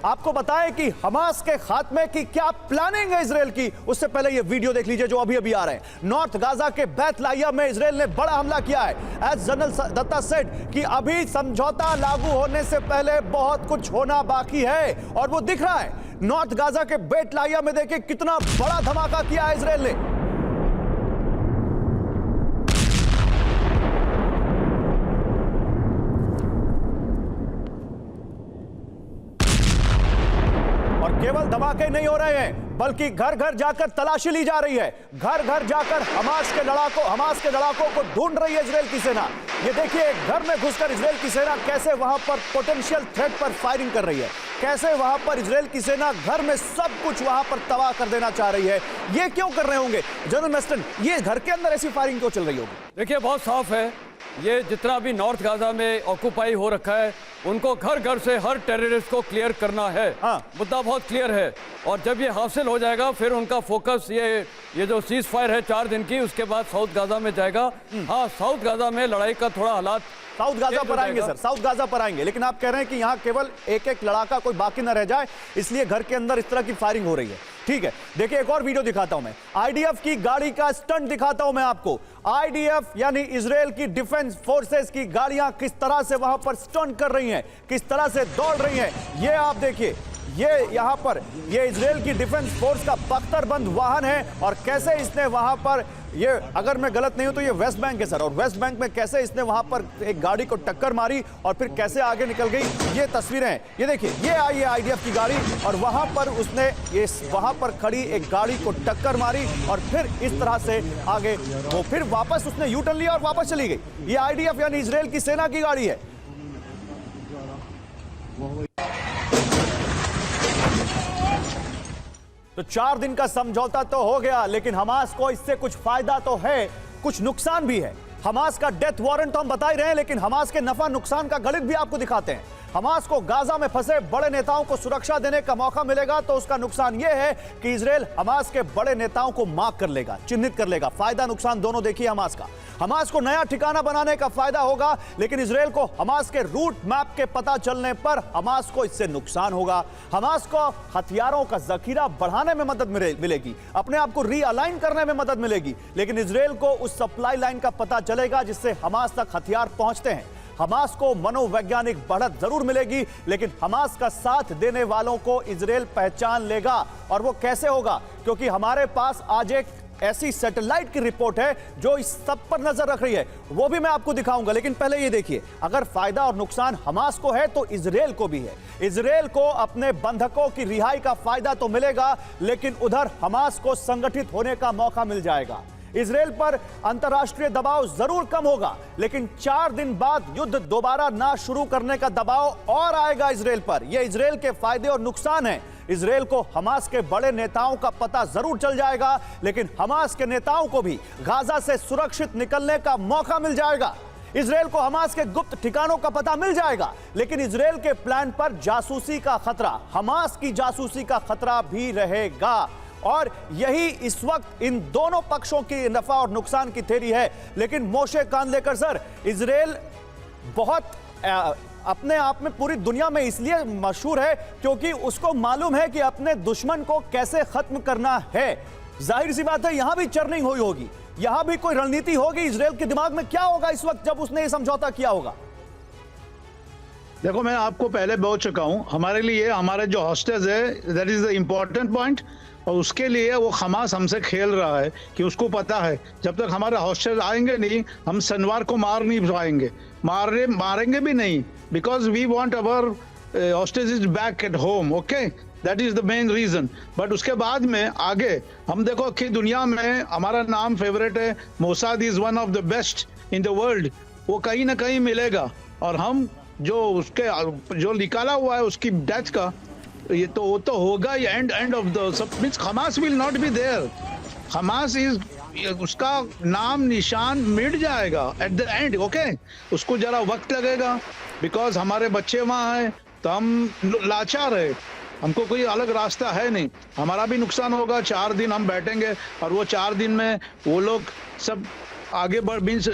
आपको बताएं कि हमास के खात्मे की क्या प्लानिंग है इजराइल की। उससे पहले ये वीडियो देख लीजिए जो अभी अभी आ रहे हैं। नॉर्थ गाजा के बैत लाहिया में इजराइल ने बड़ा हमला किया है। एज जनरल दत्ता सेड कि अभी समझौता लागू होने से पहले बहुत कुछ होना बाकी है और वो दिख रहा है। नॉर्थ गाजा के बैत लाहिया में देखिए कितना बड़ा धमाका किया है इजराइल ने। केवल धमाके नहीं हो रहे हैं बल्कि घर घर जाकर तलाशी ली जा रही है। घर घर जाकर हमास के लड़ाकों को ढूंढ रही है इजराइल की सेना। ये देखिए घर में घुसकर इजराइल की सेना कैसे वहां पर पोटेंशियल थ्रेट पर फायरिंग कर रही है, कैसे वहां पर इजराइल की सेना घर में सब कुछ वहां पर तबाह कर देना चाह रही है। ये क्यों कर रहे होंगे जनरल मेस्टन, ये घर के अंदर ऐसी फायरिंग क्यों चल रही होगी? देखिए बहुत साफ है, ये जितना भी नॉर्थ गाजा में ऑक्यूपाई हो रखा है उनको घर घर से हर टेररिस्ट को क्लियर करना है। मुद्दा बहुत क्लियर है और जब ये हासिल हो जाएगा फिर उनका फोकस ये जो सीज फायर है 4 दिन की, उसके बाद साउथ गाजा में जाएगा। हाँ, साउथ गाजा में लड़ाई का थोड़ा हालात साउथ गाजा पर आएंगे सर, साउथ गाजा पर आएंगे, लेकिन आप कह रहे हैं कि यहाँ केवल एक एक लड़ाका कोई बाकी न रह जाए इसलिए घर के अंदर इस तरह की फायरिंग हो रही है। ठीक है, देखिए एक और वीडियो दिखाता हूं मैं, आईडीएफ की गाड़ी का स्टंट दिखाता हूं मैं आपको। आईडीएफ यानी इजराइल की डिफेंस फोर्सेस की गाड़ियां किस तरह से वहां पर स्टंट कर रही हैं, किस तरह से दौड़ रही हैं, ये आप देखिए। ये यहां पर ये इजराइल की डिफेंस फोर्स का बख्तरबंद वाहन है और कैसे इसने वहां पर, ये अगर मैं गलत नहीं हूं तो ये वेस्ट बैंक है सर, और वेस्ट बैंक में कैसे इसने वहां पर एक गाड़ी को टक्कर मारी और फिर कैसे आगे निकल गई, ये तस्वीरें हैं। ये देखिए, ये आई है आईडीएफ की गाड़ी और वहां पर उसने ये वहां पर खड़ी एक गाड़ी को टक्कर मारी और फिर इस तरह से आगे वो फिर वापस उसने यू टर्न लिया और वापस चली गई। ये आईडीएफ यानी इजराइल की सेना की गाड़ी है। तो 4 दिन का समझौता तो हो गया, लेकिन हमास को इससे कुछ फायदा तो है, कुछ नुकसान भी है। हमास का डेथ वारंट तो हम बता ही रहे हैं, लेकिन हमास के नफा नुकसान का गणित भी आपको दिखाते हैं। हमास को गाजा में फंसे बड़े नेताओं को सुरक्षा देने का मौका मिलेगा तो उसका नुकसान यह है कि इजराइल हमास के बड़े नेताओं को मार्क कर लेगा, चिन्हित कर लेगा। फायदा नुकसान दोनों देखिए हमास का। हमास को नया ठिकाना बनाने का फायदा होगा, लेकिन इजराइल को हमास के रूट मैप के पता चलने पर हमास को इससे नुकसान होगा। हमास को हथियारों का जखीरा बढ़ाने में मदद मिलेगी, अपने आप को रीअलाइन करने में मदद मिलेगी, लेकिन इजराइल को उस सप्लाई लाइन का पता चलेगा जिससे हमास तक हथियार पहुंचते हैं। हमास को मनोवैज्ञानिक बढ़त जरूर मिलेगी, लेकिन हमास का साथ देने वालों को इजराइल पहचान लेगा। और वो कैसे होगा? क्योंकि हमारे पास आज एक ऐसी सैटेलाइट की रिपोर्ट है जो इस सब पर नजर रख रही है, वो भी मैं आपको दिखाऊंगा। लेकिन पहले ये देखिए, अगर फायदा और नुकसान हमास को है तो इजराइल को भी है। इजराइल को अपने बंधकों की रिहाई का फायदा तो मिलेगा, लेकिन उधर हमास को संगठित होने का मौका मिल जाएगा। इजराइल पर अंतर्राष्ट्रीय दबाव जरूर कम होगा, लेकिन 4 दिन बाद युद्ध दोबारा ना शुरू करने का दबाव और आएगा इजराइल पर। यह इजराइल के फायदे और नुकसान हैं। इजराइल को हमास के बड़े नेताओं का पता जरूर चल जाएगा, लेकिन हमास के नेताओं को भी गाजा से सुरक्षित निकलने का मौका मिल जाएगा। इजराइल को हमास के गुप्त ठिकानों का पता मिल जाएगा, लेकिन इजराइल के प्लान पर जासूसी का खतरा, हमास की जासूसी का खतरा भी रहेगा। और यही इस वक्त इन दोनों पक्षों की नफा और नुकसान की थ्योरी है। लेकिन मोशे कांदलेकर सर, इजराइल बहुत अपने आप में पूरी दुनिया में इसलिए मशहूर है क्योंकि उसको मालूम है कि अपने दुश्मन को कैसे खत्म करना है। जाहिर सी बात है यहां भी चर्निंग हुई होगी, यहां भी कोई रणनीति होगी। इजराइल के दिमाग में क्या होगा इस वक्त जब उसने ये समझौता किया होगा? देखो, मैं आपको पहले बोल चुका हूं, हमारे लिए हमारे जो हॉस्टेज है that is the important point, और उसके लिए वो हमास हमसे खेल रहा है कि उसको पता है जब तक हमारे हॉस्टेज आएंगे नहीं हम शनिवार को मार नहीं पाएंगे, मारेंगे भी नहीं, because we want our hostage is back at home. Okay, that is the main reason. But उसके बाद में आगे हम देखो कि दुनिया में हमारा नाम फेवरेट है, Mossad is one of the best in the world, वो कहीं ना कहीं मिलेगा। और हम जो उसके जो निकाला हुआ है उसकी डेथ का, ये तो वो तो होगा ये एंड ऑफ द सब means Hamas will not be there. Hamas is, उसका नाम निशान मिट जाएगा एट द एंड। ओके, उसको जरा वक्त लगेगा बिकॉज हमारे बच्चे वहाँ हैं, तो हम लाचार है, हमको कोई अलग रास्ता है नहीं। हमारा भी नुकसान होगा, 4 दिन हम बैठेंगे और वो 4 दिन में वो लोग सब आगे बढ़ मींस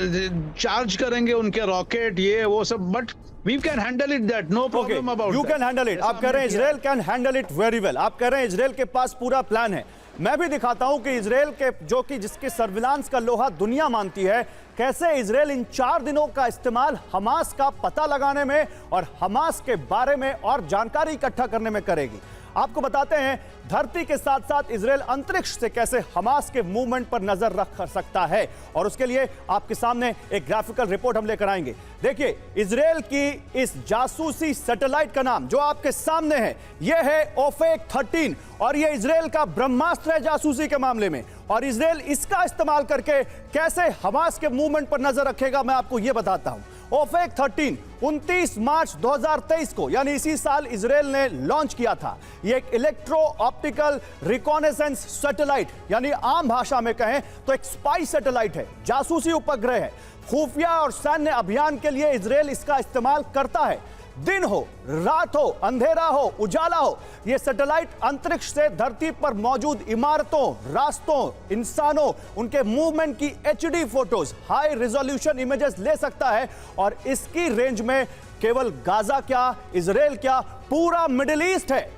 चार्ज करेंगे उनके रॉकेट ये वो सब, but We can handle it that, no problem about you that. can handle it. आप कह रहे हैं Israel can handle it very well. आप कह रहे हैं इजराइल के पास पूरा प्लान है. मैं भी दिखाता हूं कि इजराइल के जो कि जिसके सर्विलांस का लोहा दुनिया मानती है, कैसे इजराइल इन 4 दिनों का इस्तेमाल हमास का पता लगाने में और हमास के बारे में और जानकारी इकट्ठा करने में करेगी. आपको बताते हैं धरती के साथ साथ इजराइल अंतरिक्ष से कैसे हमास के मूवमेंट पर नजर रख सकता है, और उसके लिए आपके सामने एक ग्राफिकल रिपोर्ट हम लेकर आएंगे. देखिए, इजराइल की इस जासूसी सैटेलाइट का नाम जो आपके सामने है, यह है ओफेक 13, और यह इजराइल का ब्रह्मास्त्र है जासूसी के मामले में. और इजराइल इसका इस्तेमाल करके कैसे हमास के मूवमेंट पर नजर रखेगा, मैं आपको यह बताता हूं. ओफेक 13 29 मार्च 2023 को, यानी इसी साल इजराइल ने लॉन्च किया था. यह एक इलेक्ट्रो ऑप्टिकल रिकॉनेसेंस सैटेलाइट, यानी आम भाषा में कहें तो एक स्पाई सैटेलाइट है, जासूसी उपग्रह है. खुफिया और सैन्य अभियान के लिए इजराइल इसका इस्तेमाल करता है. दिन हो, रात हो, अंधेरा हो, उजाला हो, यह सैटेलाइट अंतरिक्ष से धरती पर मौजूद इमारतों, रास्तों, इंसानों, उनके मूवमेंट की HD photos, high resolution images ले सकता है. और इसकी रेंज में केवल गाजा क्या, इजराइल क्या, पूरा मिडिल ईस्ट है.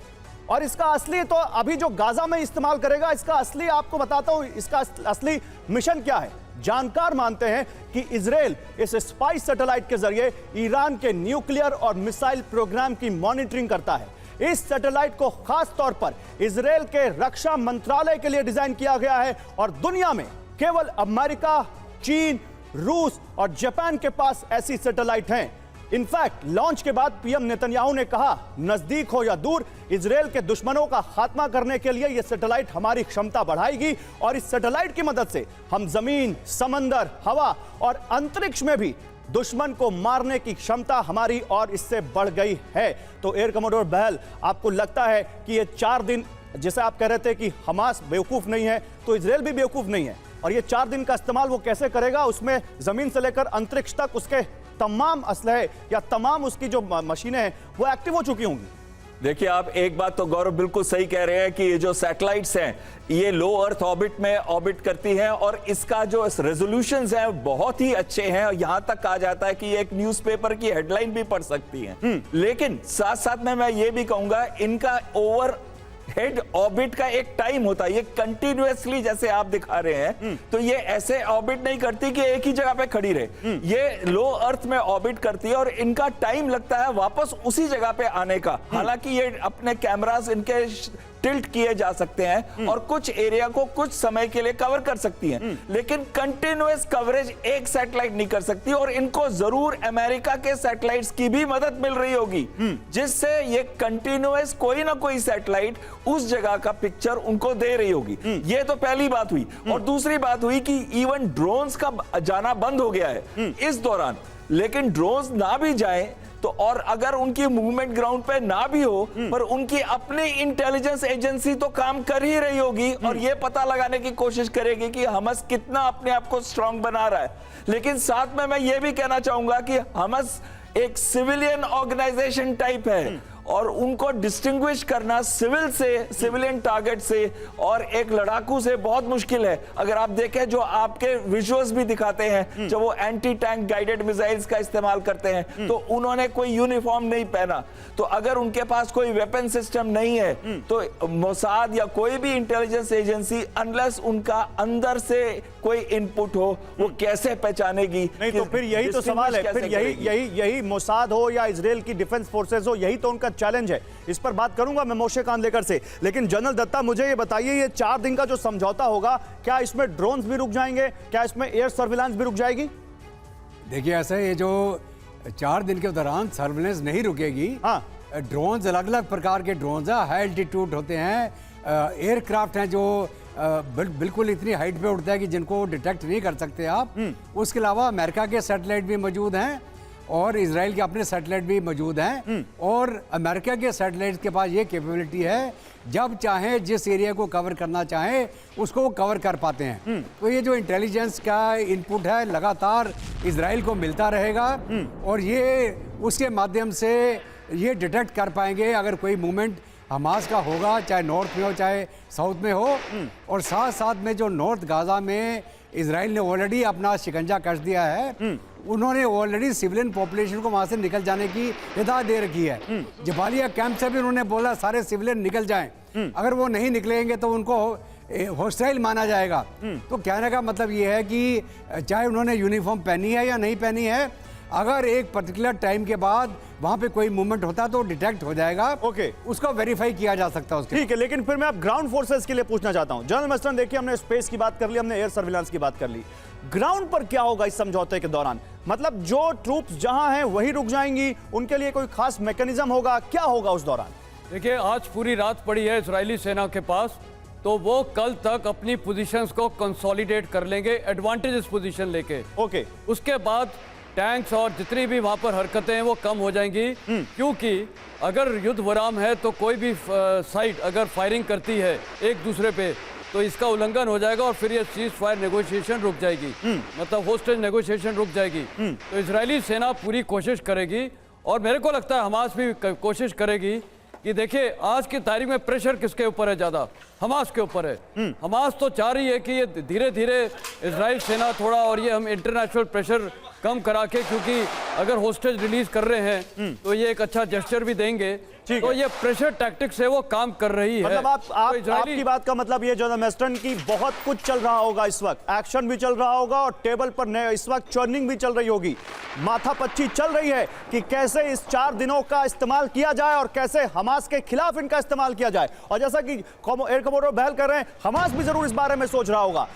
और इसका असली तो अभी जो गाजा में इस्तेमाल करेगा, इसका असली आपको बताता हूं, इसका असली मिशन क्या है. जानकार मानते हैं कि इजराइल इस स्पाई सैटेलाइट के जरिए ईरान के न्यूक्लियर और मिसाइल प्रोग्राम की मॉनिटरिंग करता है. इस सैटेलाइट को खास तौर पर इजराइल के रक्षा मंत्रालय के लिए डिजाइन किया गया है, और दुनिया में केवल अमेरिका, चीन, रूस और जापान के पास ऐसी सैटेलाइट हैं. इनफैक्ट लॉन्च के बाद पीएम नेतन्याहू ने कहा, नजदीक हो या दूर, इजराइल के दुश्मनों का खात्मा करने के लिए यह सैटेलाइट हमारी क्षमता बढ़ाएगी, और इस सैटेलाइट की मदद से हम जमीन, समंदर, हवा और अंतरिक्ष में भी दुश्मन को मारने की क्षमता हमारी और इससे बढ़ गई है. तो एयर कमोडोर बहल, आपको लगता है कि ये 4 दिन, जैसे आप कह रहे थे कि हमास बेवकूफ नहीं है, तो इजराइल भी बेवकूफ नहीं है, और ये 4 दिन का इस्तेमाल वो कैसे करेगा, उसमें जमीन से लेकर अंतरिक्ष तक उसके तमाम असलहे या तमाम उसकी जो मशीनें हैं वो एक्टिव हो चुकी होंगी. देखिए, आप एक बात तो गौरव बिल्कुल सही कह रहे हैं कि ये जो सैटेलाइट्स हैं, ये लो अर्थ ऑर्बिट में ऑर्बिट करती हैं, और इसका जो रेजोल्यूशंस हैं बहुत ही अच्छे हैं, और यहां तक कहा जाता है कि ये एक न्यूज़पेपर की हेडलाइन भी पढ़ सकती हैं. लेकिन साथ साथ में मैं ये भी कहूंगा, इनका ओवर हेड ऑर्बिट का एक टाइम होता है. ये कंटिन्यूअसली जैसे आप दिखा रहे हैं, तो ये ऐसे ऑर्बिट नहीं करती कि एक ही जगह पे खड़ी रहे. ये लो अर्थ में ऑर्बिट करती है, और इनका टाइम लगता है वापस उसी जगह पे आने का. हालांकि ये अपने कैमरास इनके टिल्ट किए जा सकते हैं और कुछ एरिया को कुछ समय के लिए कवर कर सकती हैं, लेकिन कंटिन्यूअस कवरेज एक सैटेलाइट नहीं कर सकती. और इनको जरूर अमेरिका के सैटेलाइट्स की भी मदद मिल रही होगी, जिससे ये कंटिन्यूअस कोई ना कोई सैटेलाइट उस जगह का पिक्चर उनको दे रही होगी. ये तो पहली बात हुई. और दूसरी बात हुई कि इवन ड्रोन्स का जाना बंद हो गया है इस दौरान. लेकिन ड्रोन्स ना भी जाएं तो, और अगर उनकी मूवमेंट ग्राउंड पे ना भी हो, पर उनकी अपनी इंटेलिजेंस एजेंसी तो काम कर ही रही होगी, और ये पता लगाने की कोशिश करेगी कि हमास कितना अपने आप को स्ट्रांग बना रहा है. लेकिन साथ में मैं ये भी कहना चाहूंगा कि हमास एक सिविलियन ऑर्गेनाइजेशन टाइप है, और उनको डिस्टिंग्विश करना सिविल से, सिविलियन टारगेट से और एक लड़ाकू से बहुत मुश्किल है. अगर आप देखें, जो आपके विजुअल्स भी दिखाते हैं, जब वो एंटी टैंक गाइडेड मिसाइल्स का इस्तेमाल करते हैं, तो उन्होंने कोई यूनिफॉर्म नहीं पहना. तो अगर उनके पास कोई वेपन सिस्टम नहीं है, तो मोसाद या कोई भी इंटेलिजेंस एजेंसी, अनलेस उनका अंदर से कोई इनपुट हो, वो कैसे पहचानेगी? नहीं, तो फिर यही तो सवाल है. फिर यही मोसाद हो या इजराइल की डिफेंस फोर्सेस हो, यही तो उनका चैलेंज है. इस पर बात करूंगा मैं मोशे कांदलेकर से. लेकिन जनरल दत्ता, मुझे ये बताइए, ये 4 दिन का जो समझौता होगा, क्या इसमें ड्रोन्स भी रुक जाएंगे? क्या इसमें एयर सर्विलांस भी रुक जाएगी? देखिए, ऐसा ये जो 4 दिन के दौरान सर्विलेंस नहीं रुकेगी. हाँ, ड्रोन्स अलग अलग प्रकार के ड्रोन्स हैं, हाई एल्टीट्यूड होते हैं, एयरक्राफ्ट हैं जो बिल्कुल इतनी हाइट पे उड़ता है कि जिनको डिटेक्ट नहीं कर सकते आप. उसके अलावा अमेरिका के सैटेलाइट भी मौजूद हैं, और इजराइल के अपने सैटेलाइट भी मौजूद हैं. और अमेरिका के सैटेलाइट के पास ये कैपेबिलिटी है, जब चाहे जिस एरिया को कवर करना चाहे उसको वो कवर कर पाते हैं. तो ये जो इंटेलिजेंस का इनपुट है लगातार इजराइल को मिलता रहेगा, और ये उसके माध्यम से ये डिटेक्ट कर पाएंगे अगर कोई मूवमेंट हमास का होगा, चाहे नॉर्थ में हो चाहे साउथ में हो. और साथ साथ में जो नॉर्थ गाजा में इजराइल ने ऑलरेडी अपना शिकंजा कस दिया है, उन्होंने ऑलरेडी सिविलियन पॉपुलेशन को वहां से निकल जाने की हिदायत दे रखी है। जबालिया कैंप से भी उन्होंने बोला सारे सिविलियन निकल जाएं। अगर वो नहीं निकलेंगे तो उनको हॉस्टाइल माना जाएगा। तो कहने का मतलब ये है कि चाहे उन्होंने यूनिफॉर्म पहनी है या नहीं पहनी है, अगर एक पर्टिकुलर टाइम के बाद वहां पे कोई मूवमेंट होता तो डिटेक्ट हो जाएगा। ओके, उसको वेरीफाई किया जा सकता है उसके। ठीक है, लेकिन फिर मैं अब ग्राउंड फोर्सेस के लिए पूछना चाहता हूं। जनरल मस्टन, देखिए हमने स्पेस की बात कर ली, हमने एयर सर्विलांस की बात कर ली, ग्राउंड पर क्या होगा इस समझौते के दौरान? मतलब जो ट्रूप्स जहां हैं वहीं रुक जाएंगी, उनके लिए कोई खास मैकेनिज्म होगा, क्या होगा उस दौरान? देखिए, आज पूरी रात पड़ी है इजरायली सेना के पास, तो वो कल तक अपनी पोजीशंस को कंसोलिडेट कर लेंगे, एडवांटेजेस पोजीशन लेके। ओके, उसके बाद टैंक्स और जितनी भी वहां पर हरकतें हैं वो कम हो जाएंगी, क्योंकि अगर युद्ध विराम है तो कोई भी साइड अगर फायरिंग करती है एक दूसरे पे तो इसका उल्लंघन हो जाएगा और फिर ये सीज फायर नेगोशिएशन रुक जाएगी, मतलब होस्टेज नेगोशिएशन रुक जाएगी। तो इजरायली सेना पूरी कोशिश करेगी और मेरे को लगता है हमास भी कोशिश करेगी कि देखिए आज की तारीख में प्रेशर किसके ऊपर है ज्यादा? हमास के ऊपर है। हमास तो चाह रही है कि ये धीरे धीरे इजराइल सेना थोड़ा और ये हम इंटरनेशनल प्रेशर कम करा के, क्योंकि अगर होस्टेज रिलीज कर रहे हैं तो ये एक अच्छा जेस्चर भी देंगे, तो ये प्रेशर टैक्टिक्स है वो काम कर रही है। मतलब आपकी बात का मतलब ये जनरल मस्टन की बहुत कुछ चल रहा होगा इस वक्त, एक्शन भी चल रहा होगा और टेबल पर इस वक्त चर्निंग भी चल रही होगी, माथापच्ची चल रही है कि कैसे इस 4 दिनों का इस्तेमाल किया जाए और कैसे हमास के खिलाफ इनका इस्तेमाल किया जाए। और जैसा कि एयर कमोडोर बहल कर रहे हैं, हमास भी जरूर इस बारे में सोच रहा होगा।